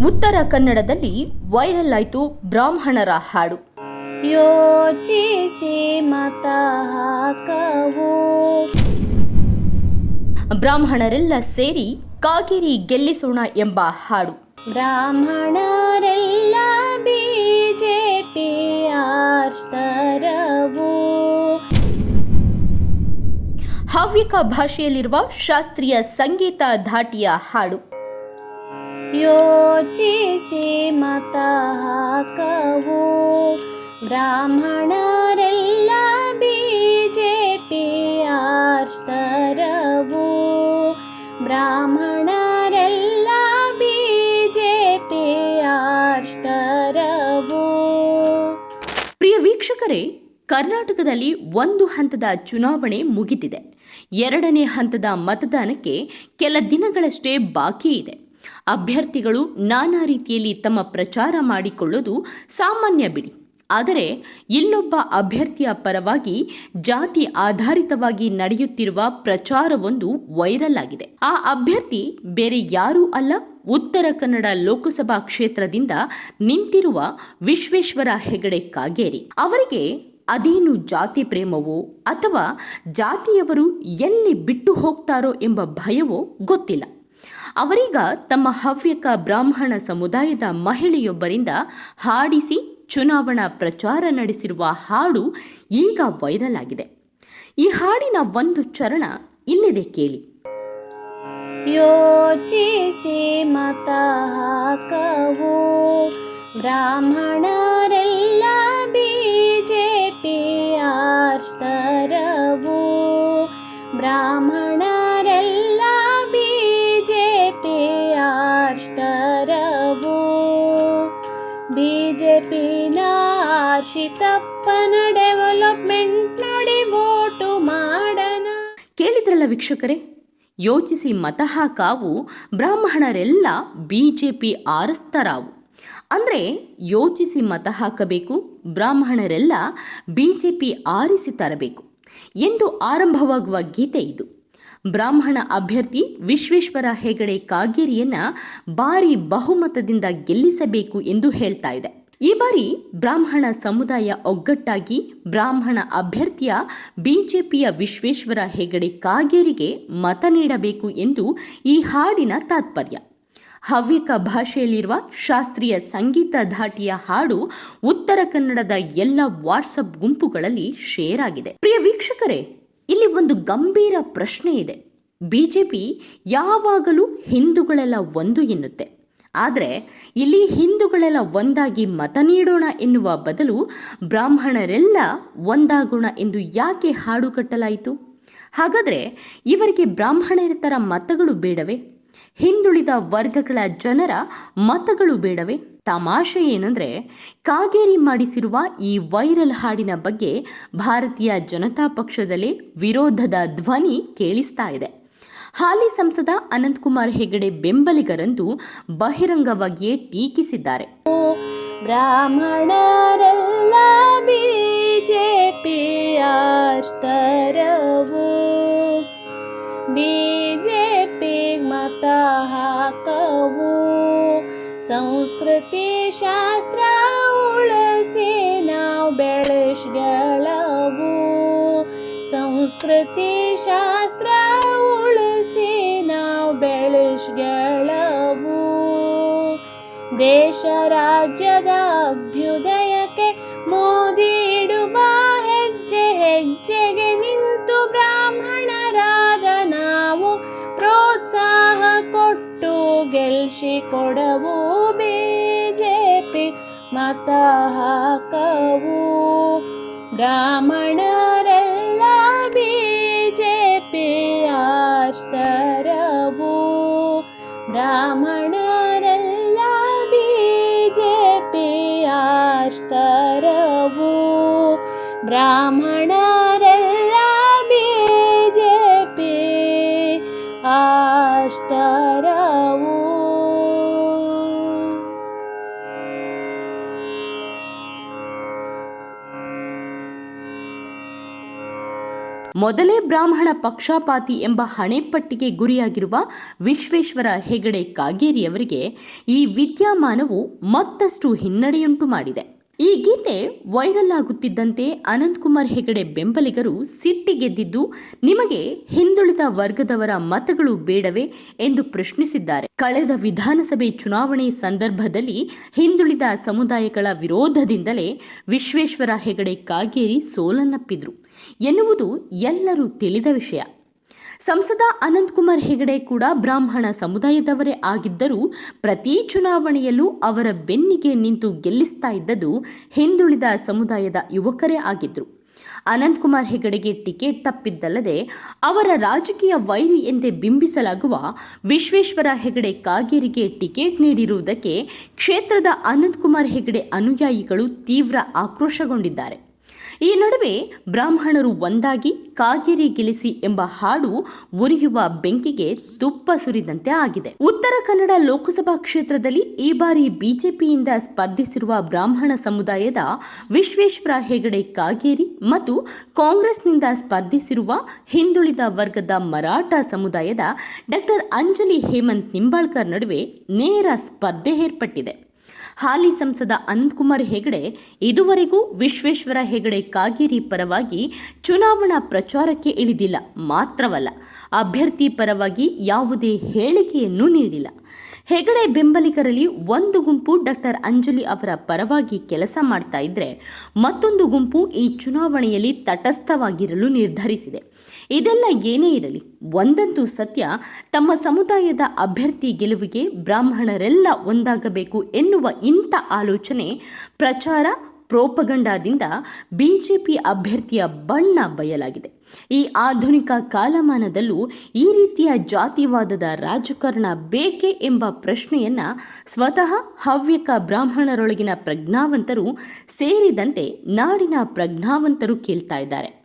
ಉತ್ತರ ಕನ್ನಡದಲ್ಲಿ ವೈರಲ್ ಆಯಿತು ಬ್ರಾಹ್ಮಣರ ಹಾಡು. ಯೋಚಿಸಿ ಮತ ಹಾಕವು. ಬ್ರಾಹ್ಮಣರೆಲ್ಲ ಸೇರಿ ಕಾಗೇರಿ ಗೆಲ್ಲಿಸೋಣ ಎಂಬ ಹಾಡು. ಬ್ರಾಹ್ಮಣರೆಲ್ಲ ಬಿಜೆಪಿ ಆರ್ತರವು. ಹವ್ಯಕ ಭಾಷೆಯಲ್ಲಿರುವ ಶಾಸ್ತ್ರೀಯ ಸಂಗೀತ ಧಾಟಿಯ ಹಾಡು. ಯೋಚಿಸಿ ಮತ ಹಾಕವು. ಬ್ರಾಹ್ಮಣರೆಲ್ಲ ಬಿಜೆಪಿ ಆರ್ತರವು. ಬ್ರಾಹ್ಮಣರೆಲ್ಲ ಬಿಜೆಪಿ ಆರ್ತರವು. ಪ್ರಿಯ ವೀಕ್ಷಕರೇ, ಕರ್ನಾಟಕದಲ್ಲಿ ಒಂದು ಹಂತದ ಚುನಾವಣೆ ಮುಗಿದಿದೆ. ಎರಡನೇ ಹಂತದ ಮತದಾನಕ್ಕೆ ಕೆಲ ದಿನಗಳಷ್ಟೇ ಬಾಕಿ ಇದೆ. ಅಭ್ಯರ್ಥಿಗಳು ನಾನಾ ರೀತಿಯಲ್ಲಿ ತಮ್ಮ ಪ್ರಚಾರ ಮಾಡಿಕೊಳ್ಳೋದು ಸಾಮಾನ್ಯ ಬಿಡಿ. ಆದರೆ ಇಲ್ಲೊಬ್ಬ ಅಭ್ಯರ್ಥಿಯ ಪರವಾಗಿ ಜಾತಿ ಆಧಾರಿತವಾಗಿ ನಡೆಯುತ್ತಿರುವ ಪ್ರಚಾರವೊಂದು ವೈರಲ್ ಆಗಿದೆ. ಆ ಅಭ್ಯರ್ಥಿ ಬೇರೆ ಯಾರೂ ಅಲ್ಲ, ಉತ್ತರ ಕನ್ನಡ ಲೋಕಸಭಾ ಕ್ಷೇತ್ರದಿಂದ ನಿಂತಿರುವ ವಿಶ್ವೇಶ್ವರ ಹೆಗಡೆ ಕಾಗೇರಿ. ಅವರಿಗೆ ಅದೇನು ಜಾತಿ ಪ್ರೇಮವೋ ಅಥವಾ ಜಾತಿಯವರು ಎಲ್ಲಿ ಬಿಟ್ಟು ಹೋಗ್ತಾರೋ ಎಂಬ ಭಯವೋ ಗೊತ್ತಿಲ್ಲ. ಅವರೀಗ ತಮ್ಮ ಹವ್ಯಕ ಬ್ರಾಹ್ಮಣ ಸಮುದಾಯದ ಮಹಿಳೆಯೊಬ್ಬರಿಂದ ಹಾಡಿಸಿ ಚುನಾವಣಾ ಪ್ರಚಾರ ನಡೆಸಿರುವ ಹಾಡು ಈಗ ವೈರಲ್ ಆಗಿದೆ. ಈ ಹಾಡಿನ ಒಂದು ಚರಣ ಇಲ್ಲಿದೆ, ಕೇಳಿ. ಯೋಚಿಸಿ ಮತ ಹಾಕವು. ಬ್ರಾಹ್ಮಣರೆಲ್ಲ ಬಿಜೆಪಿ ಆರ್ತರವು. ಬ್ರಾಹ್ಮಣರೆಲ್ಲ ಬಿಜೆಪಿ ಆರ್ತರವು. ಬಿಜೆಪಿನ ಆರ್ಷಿತಪ್ಪನ ಡೆವಲಪ್ಮೆಂಟ್ ನೋಡಿ ವೋಟು ಮಾಡೋಣ. ಕೇಳಿದ್ರಲ್ಲ ವೀಕ್ಷಕರೇ, ಯೋಚಿಸಿ ಮತ ಹಾಕಾವು, ಬ್ರಾಹ್ಮಣರೆಲ್ಲ ಬಿಜೆಪಿ ಆರಿಸ್ತಾರಾವು. ಅಂದರೆ ಯೋಚಿಸಿ ಮತ ಹಾಕಬೇಕು, ಬ್ರಾಹ್ಮಣರೆಲ್ಲ ಬಿಜೆಪಿ ಆರಿಸಿ ತರಬೇಕು ಎಂದು ಆರಂಭವಾಗುವ ಗೀತೆ ಇದು. ಬ್ರಾಹ್ಮಣ ಅಭ್ಯರ್ಥಿ ವಿಶ್ವೇಶ್ವರ ಹೆಗಡೆ ಕಾಗೇರಿಯನ್ನ ಭಾರಿ ಬಹುಮತದಿಂದ ಗೆಲ್ಲಿಸಬೇಕು ಎಂದು ಹೇಳ್ತಾ ಇದೆ. ಈ ಬಾರಿ ಬ್ರಾಹ್ಮಣ ಸಮುದಾಯ ಒಗ್ಗಟ್ಟಾಗಿ ಬ್ರಾಹ್ಮಣ ಅಭ್ಯರ್ಥಿಯ ಬಿಜೆಪಿಯ ವಿಶ್ವೇಶ್ವರ ಹೆಗಡೆ ಕಾಗೇರಿಗೆ ಮತ ನೀಡಬೇಕು ಎಂದು ಈ ಹಾಡಿನ ತಾತ್ಪರ್ಯ. ಹವ್ಯಕ ಭಾಷೆಯಲ್ಲಿರುವ ಶಾಸ್ತ್ರೀಯ ಸಂಗೀತ ಧಾಟಿಯ ಹಾಡು ಉತ್ತರ ಕನ್ನಡದ ಎಲ್ಲ ವಾಟ್ಸಪ್ ಗುಂಪುಗಳಲ್ಲಿ ಶೇರ್ ಆಗಿದೆ. ಪ್ರಿಯ ವೀಕ್ಷಕರೇ, ಇಲ್ಲಿ ಒಂದು ಗಂಭೀರ ಪ್ರಶ್ನೆ ಇದೆ. ಬಿಜೆಪಿ ಯಾವಾಗಲೂ ಹಿಂದೂಗಳೆಲ್ಲ ಒಂದು ಎನ್ನುತ್ತೆ. ಆದರೆ ಇಲ್ಲಿ ಹಿಂದೂಗಳೆಲ್ಲ ಒಂದಾಗಿ ಮತ ನೀಡೋಣ ಎನ್ನುವ ಬದಲು ಬ್ರಾಹ್ಮಣರೆಲ್ಲ ಒಂದಾಗೋಣ ಎಂದು ಯಾಕೆ ಹಾಡು ಕಟ್ಟಲಾಯಿತು? ಹಾಗಾದರೆ ಇವರಿಗೆ ಬ್ರಾಹ್ಮಣರೇತರ ಮತಗಳು ಬೇಡವೇ? ಹಿಂದುಳಿದ ವರ್ಗಗಳ ಜನರ ಮತಗಳು ಬೇಡವೇ? ತಮಾಷೆ ಏನಂದ್ರೆ, ಕಾಗೇರಿ ಮಾಡಿಸಿರುವ ಈ ವೈರಲ್ ಹಾಡಿನ ಬಗ್ಗೆ ಭಾರತೀಯ ಜನತಾ ಪಕ್ಷದಲ್ಲಿ ವಿರೋಧದ ಧ್ವನಿ ಕೇಳಿಸ್ತಾ ಇದೆ. ಹಾಲಿ ಸಂಸದ ಅನಂತಕುಮಾರ್ ಹೆಗಡೆ ಬೆಂಬಲಿಗರಂತೂ ಬಹಿರಂಗವಾಗಿಯೇ ಟೀಕಿಸಿದ್ದಾರೆ. ಬ್ರಾಹ್ಮಣರೆಲ್ಲ ಬಿಜೆಪಿ ಆಸ್ತರವು. ಬಿಜೆಪಿ ಮತ ಹಾಕವು. ಸಂಸ್ಕೃತಿ ಶಾಸ್ತ್ರ ಉಳಿಸಿ ನಾವು ಬೆಳೆಸ್ಗಳವು. ಸಂಸ್ಕೃತಿ ಶಾಸ್ತ್ರ ಉಳಿಸಿ ನಾವು ಬೆಳೆಸ್ಗಳವು. ದೇಶ ರಾಜ್ಯದ ಅಭ್ಯುದಯಕ್ಕೆ ಮೋದಿ ಇಡುವ ಹೆಜ್ಜೆ ಹೆಜ್ಜೆಗೆ ನಿಂತು ಬ್ರಾಹ್ಮಣರಾದ ನಾವು ಪ್ರೋತ್ಸಾಹ ಕೊಟ್ಟು ಗೆಲ್ಲಿಸಿಕೊಡವು. ಬಿಜೆಪಿ ಮತ ಹಾಕವು. ಬ್ರಾಹ್ಮಣರೆಲ್ಲ ಬಿಜೆಪಿ ಆಸ್ತರವು. ಬ್ರಾಹ್ಮಣರೆಲ್ಲ ಬಿಜೆಪಿ ಆಸ್ತರವು. ಬ್ರಾಹ್ಮಣರೆಲ್ಲ ಬಿಜೆಪಿ ಆಸ್ತರವು. ಮೊದಲೇ ಬ್ರಾಹ್ಮಣ ಪಕ್ಷಪಾತಿ ಎಂಬ ಹಣೆಪಟ್ಟಿಗೆ ಗುರಿಯಾಗಿರುವ ವಿಶ್ವೇಶ್ವರ ಹೆಗಡೆ ಕಾಗೇರಿಯವರಿಗೆ ಈ ವಿದ್ಯಮಾನವು ಮತ್ತಷ್ಟು ಹಿನ್ನಡೆಯುಂಟು ಮಾಡಿದೆ. ಈ ಗೀತೆ ವೈರಲ್ ಆಗುತ್ತಿದ್ದಂತೆ ಅನಂತಕುಮಾರ್ ಹೆಗಡೆ ಬೆಂಬಲಿಗರು ಸಿಟ್ಟಿಗೆದ್ದಿದ್ದು, ನಿಮಗೆ ಹಿಂದುಳಿದ ವರ್ಗದವರ ಮತಗಳು ಬೇಡವೇ ಎಂದು ಪ್ರಶ್ನಿಸಿದ್ದಾರೆ. ಕಳೆದ ವಿಧಾನಸಭೆ ಚುನಾವಣೆ ಸಂದರ್ಭದಲ್ಲಿ ಹಿಂದುಳಿದ ಸಮುದಾಯಗಳ ವಿರೋಧದಿಂದಲೇ ವಿಶ್ವೇಶ್ವರ ಹೆಗಡೆ ಕಾಗೇರಿ ಸೋಲನ್ನಪ್ಪಿದ್ರು ಎನ್ನುವುದು ಎಲ್ಲರೂ ತಿಳಿದ ವಿಷಯ. ಸಂಸದ ಅನಂತಕುಮಾರ್ ಹೆಗಡೆ ಕೂಡ ಬ್ರಾಹ್ಮಣ ಸಮುದಾಯದವರೇ ಆಗಿದ್ದರೂ ಪ್ರತಿ ಚುನಾವಣೆಯಲ್ಲೂ ಅವರ ಬೆನ್ನಿಗೆ ನಿಂತು ಗೆಲ್ಲಿಸ್ತಾ ಇದ್ದದ್ದು ಹಿಂದುಳಿದ ಸಮುದಾಯದ ಯುವಕರೇ ಆಗಿದ್ರು. ಅನಂತಕುಮಾರ್ ಹೆಗಡೆಗೆ ಟಿಕೆಟ್ ತಪ್ಪಿದ್ದಲ್ಲದೆ ಅವರ ರಾಜಕೀಯ ವೈರಿ ಎಂದೇ ಬಿಂಬಿಸಲಾಗುವ ವಿಶ್ವೇಶ್ವರ ಹೆಗಡೆ ಕಾಗೇರಿಗೆ ಟಿಕೆಟ್ ನೀಡಿರುವುದಕ್ಕೆ ಕ್ಷೇತ್ರದ ಅನಂತಕುಮಾರ್ ಹೆಗಡೆ ಅನುಯಾಯಿಗಳು ತೀವ್ರ ಆಕ್ರೋಶಗೊಂಡಿದ್ದಾರೆ. ಈ ನಡುವೆ ಬ್ರಾಹ್ಮಣರು ಒಂದಾಗಿ ಕಾಗೇರಿ ಗೆಲ್ಲಿಸಿ ಎಂಬ ಹಾಡು ಉರಿಯುವ ಬೆಂಕಿಗೆ ತುಪ್ಪ ಸುರಿದಂತೆ ಆಗಿದೆ. ಉತ್ತರ ಕನ್ನಡ ಲೋಕಸಭಾ ಕ್ಷೇತ್ರದಲ್ಲಿ ಈ ಬಾರಿ ಬಿಜೆಪಿಯಿಂದ ಸ್ಪರ್ಧಿಸಿರುವ ಬ್ರಾಹ್ಮಣ ಸಮುದಾಯದ ವಿಶ್ವೇಶ್ವರ ಹೆಗಡೆ ಕಾಗೇರಿ ಮತ್ತು ಕಾಂಗ್ರೆಸ್ನಿಂದ ಸ್ಪರ್ಧಿಸಿರುವ ಹಿಂದುಳಿದ ವರ್ಗದ ಮರಾಠ ಸಮುದಾಯದ ಡಾಕ್ಟರ್ ಅಂಜಲಿ ಹೇಮಂತ್ ನಿಂಬಾಳ್ಕರ್ ನಡುವೆ ನೇರ ಸ್ಪರ್ಧೆ ಏರ್ಪಟ್ಟಿದೆ. ಹಾಲಿ ಸಂಸದ ಅನಂತಕುಮಾರ್ ಹೆಗಡೆ ಇದುವರೆಗೂ ವಿಶ್ವೇಶ್ವರ ಹೆಗಡೆ ಕಾಗೇರಿ ಪರವಾಗಿ ಚುನಾವಣಾ ಪ್ರಚಾರಕ್ಕೆ ಇಳಿದಿಲ್ಲ. ಮಾತ್ರವಲ್ಲ, ಅಭ್ಯರ್ಥಿ ಪರವಾಗಿ ಯಾವುದೇ ಹೇಳಿಕೆಯನ್ನು ನೀಡಿಲ್ಲ. ಹೆಗಡೆ ಬೆಂಬಲಿಗರಲ್ಲಿ ಒಂದು ಗುಂಪು ಡಾಕ್ಟರ್ ಅಂಜಲಿ ಅವರ ಪರವಾಗಿ ಕೆಲಸ ಮಾಡ್ತಾ ಇದ್ರೆ, ಮತ್ತೊಂದು ಗುಂಪು ಈ ಚುನಾವಣೆಯಲ್ಲಿ ತಟಸ್ಥವಾಗಿರಲು ನಿರ್ಧರಿಸಿದೆ. ಇದೆಲ್ಲ ಏನೇ ಇರಲಿ, ಒಂದಂತೂ ಸತ್ಯ, ತಮ್ಮ ಸಮುದಾಯದ ಅಭ್ಯರ್ಥಿ ಗೆಲುವಿಗೆ ಬ್ರಾಹ್ಮಣರೆಲ್ಲ ಒಂದಾಗಬೇಕು ಎನ್ನುವ ಇಂಥ ಆಲೋಚನೆ, ಪ್ರಚಾರ, ಪ್ರೋಪಗಂಡಾದಿಂದ ಬಿಜೆಪಿ ಅಭ್ಯರ್ಥಿಯ ಬಣ್ಣ ಬಯಲಾಗಿದೆ. ಈ ಆಧುನಿಕ ಕಾಲಮಾನದಲ್ಲೂ ಈ ರೀತಿಯ ಜಾತಿವಾದದ ರಾಜಕಾರಣ ಬೇಕೇ ಎಂಬ ಪ್ರಶ್ನೆಯನ್ನ ಸ್ವತಃ ಹವ್ಯಕ ಬ್ರಾಹ್ಮಣರೊಳಗಿನ ಪ್ರಜ್ಞಾವಂತರು ಸೇರಿದಂತೆ ನಾಡಿನ ಪ್ರಜ್ಞಾವಂತರು ಕೇಳ್ತಾ ಇದ್ದಾರೆ.